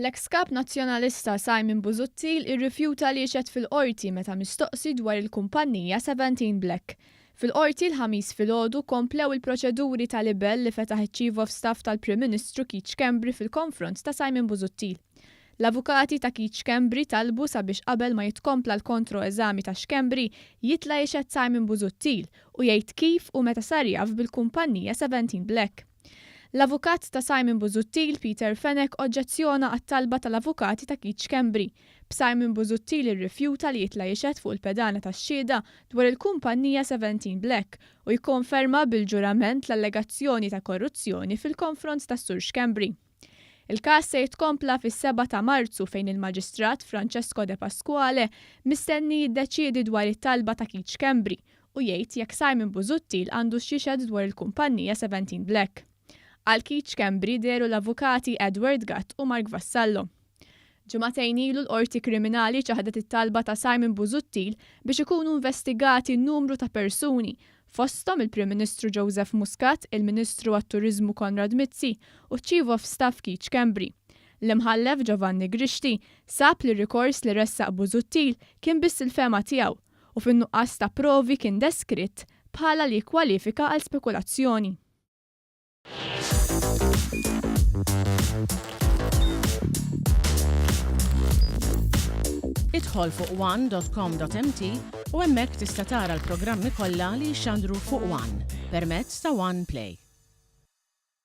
L-eks Kap Nazzjonalista Simon Busuttil irrifjuta li jgħid fil-qorti meta mistoqsi dwar il-kumpanija 17 Black. Fil-qorti l-Ħamis filgħodu komplew il-proċeduri ta' libell li fetaħ iċ-Chief of Staff tal-Prim Ministru Keith Schembri fil-konfront ta' Simon Busuttil. L-avukati ta' Keith Schembri talbu sabiex qabel ma jitkompla l-kontroeżami ta' Schembri jitla' jgħid Simon Busuttil u jgħid kif u meta sar jaf bil-kumpanija 17 Black. L-avukat ta' Simon Busuttil, Peter Fenek, oġġezzjona għat-talba tal-avukati ta' Keith Schembri. B'Simon Busuttil irrifjuta li jitla' jixed fuq il-pedana tax-xhieda dwar il-kumpanija 17 Black u jikkonferma bil-ġurament l-allegazzjoni ta' korruzzjoni fil-konfront ta' Sur Schembri. Il-każ se jitkompla fis-7 ta' Marzu fejn il-Maġistrat Francesco De Pasquale mistenni jiddeċiedi dwar it-talba ta' Keith Schembri u jgħid jekk Simon Busuttil għandu x'jixhed dwar il-kumpanija 17 Black. Għal Keith Schembri deru l-avukati Edward Gatt u Mark Vassallo. Ġimagħtejn ilu l-qorti kriminali ċaħdet it-talba ta' Simon Busuttil biex ikunu investigati numru ta' persuni, fosthom il-Prim Ministru Joseph Muscat, il-Ministru għat-Turiżmu Konrad Mizzi u Chief of Staff Keith Schembri. L-imħallef Giovanni Grixti sab li rikors li ressaq Busuttil kien biss il-fema tiegħu u fin-nuqqas ta' provi kien deskritt bħala li kwalifika għal spekulazzjoni. Idħol fuq one.com.mt u hemmhekk tista' tara l-programmi kollha li jxandru fuq One permezz ta' One Play.